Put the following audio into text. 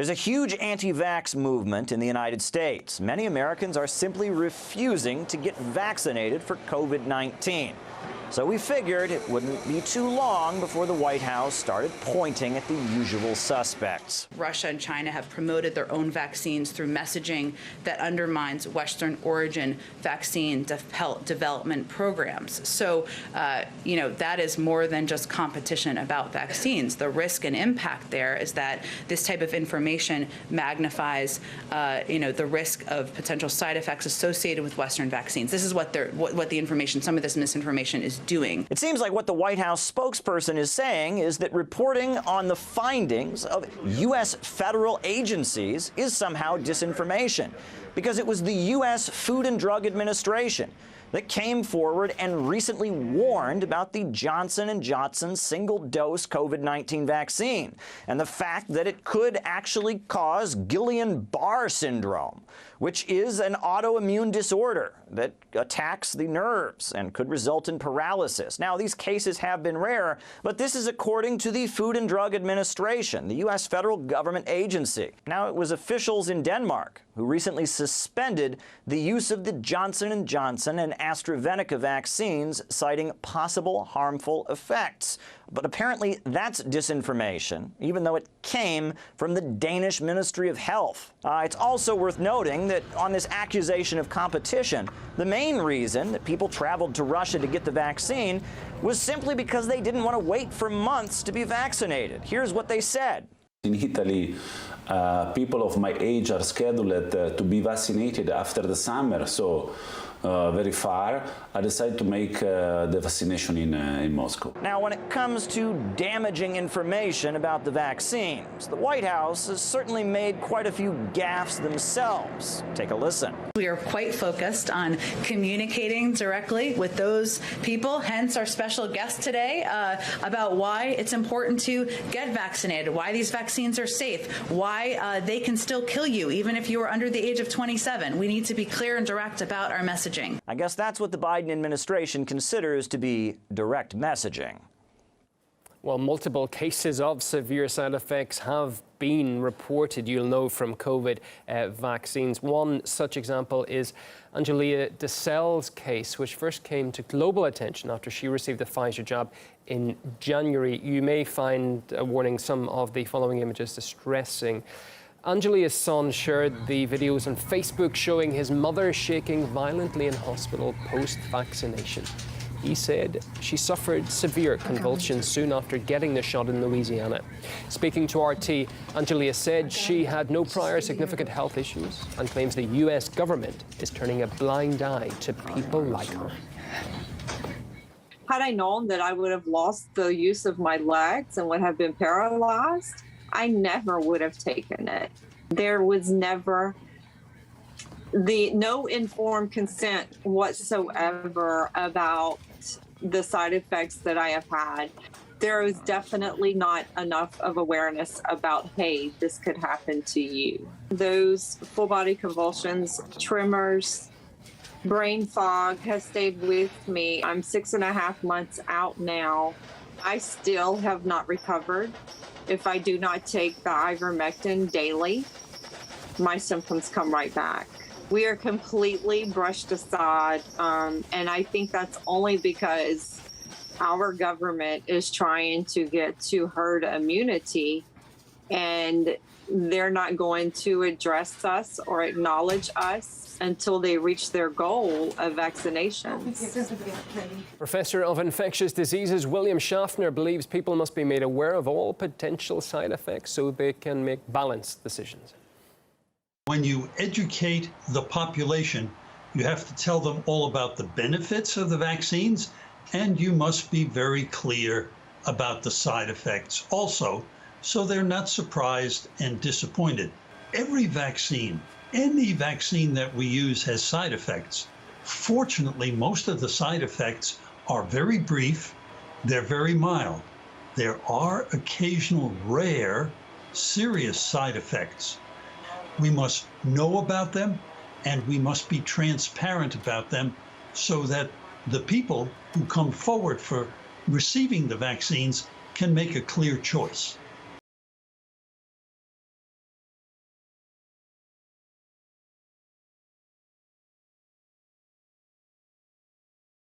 There's a huge anti-vax movement in the United States. Many Americans are simply refusing to get vaccinated for COVID-19. So we figured it wouldn't be too long before the White House started pointing at the usual suspects. Russia and China have promoted their own vaccines through messaging that undermines Western origin vaccine development programs. So, that is more than just competition about vaccines. The risk and impact there is that this type of information magnifies, the risk of potential side effects associated with Western vaccines. This is what the information, some of this misinformation is doing. It seems like what the White House spokesperson is saying is that reporting on the findings of U.S. federal agencies is somehow disinformation, because it was the U.S. Food and Drug Administration that came forward and recently warned about the Johnson & Johnson single-dose COVID-19 vaccine and the fact that it could actually cause Guillain-Barré syndrome, which is an autoimmune disorder that attacks the nerves and could result in paralysis. Now, these cases have been rare, but this is according to the Food and Drug Administration, the U.S. federal government agency. Now, it was officials in Denmark who recently suspended the use of the Johnson & Johnson and AstraZeneca vaccines, citing possible harmful effects. But apparently that's disinformation, even though it came from the Danish Ministry of Health. It's also worth noting that on this accusation of competition, the main reason that people traveled to Russia to get the vaccine was simply because they didn't want to wait for months to be vaccinated. Here's what they said. In Italy, people of my age are scheduled to be vaccinated after the summer, so very far. I decided to make the vaccination in Moscow. Now, when it comes to damaging information about the vaccines, the White House has certainly made quite a few gaffes themselves. Take a listen. We are quite focused on communicating directly with those people, hence our special guest today, about why it's important to get vaccinated, why these vaccines are safe, why they can still kill you even if you are under the age of 27. We need to be clear and direct about our messaging. I guess that's what the Biden administration considers to be direct messaging. Well, multiple cases of severe side effects have been reported, you'll know, from COVID vaccines. One such example is Angelia DeSelle's case, which first came to global attention after she received the Pfizer jab in January. You may find a warning some of the following images distressing. Angelia's son shared the videos on Facebook showing his mother shaking violently in hospital post-vaccination. He said she suffered severe convulsions soon after getting the shot in Louisiana. Speaking to RT, Angelia said she had no prior significant health issues and claims the U.S. government is turning a blind eye to people like her. Had I known that I would have lost the use of my legs and would have been paralyzed, I never would have taken it. There was never no informed consent whatsoever about the side effects that I have had. There was definitely not enough of awareness about, hey, this could happen to you. Those full body convulsions, tremors, brain fog has stayed with me. I'm 6.5 months out now. I still have not recovered. If I do not take the ivermectin daily, my symptoms come right back. We are completely brushed aside, and I think that's only because our government is trying to get to herd immunity, and they're not going to address us or acknowledge us until they reach their goal of vaccinations. Professor of Infectious Diseases William Schaffner believes people must be made aware of all potential side effects so they can make balanced decisions. When you educate the population, you have to tell them all about the benefits of the vaccines, and you must be very clear about the side effects also, so they're not surprised and disappointed. Every vaccine, any vaccine that we use has side effects. Fortunately, most of the side effects are very brief, they're very mild. There are occasional rare, serious side effects. We must know about them, and we must be transparent about them so that the people who come forward for receiving the vaccines can make a clear choice.